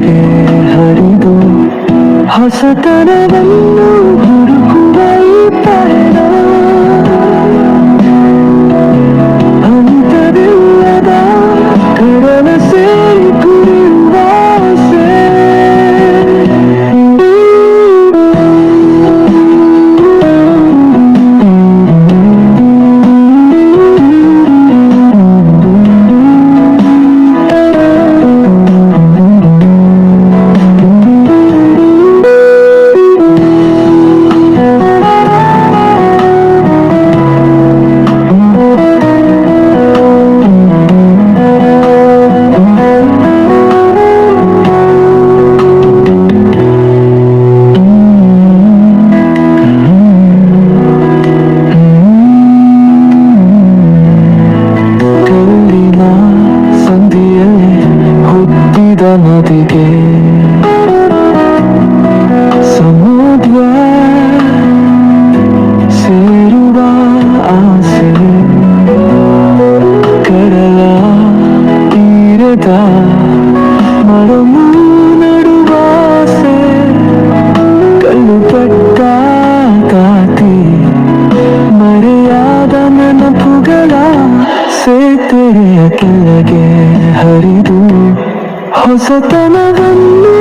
ಕೆಳಗೆ ಹರಿದು ಹೊಸತನವನ್ನು ಹುಡುಕುವ ಈ ಪಯಣ ಅಂತವಿಲ್ಲದ ಕಡಲ ಸೇರಿ ಕುಡಿಯುವ ಆಸೆ. ನದಿಗೆ ಸಮುದ್ರ ಸೇರುವ ಆಸೆ, ಕಡಲ ತೀರದ ಮರಮು ನಡುವ ಆಸೆ, ಕಲ್ಲು ಪಟ್ಟ ತಾತಿ ಮರೆಯಾದ ನೆನಪುಗಳ ಸೇತುವೆಯ ಕೆಳಗೆ ಹರಿದು ಹೊಸತನವನ್ನು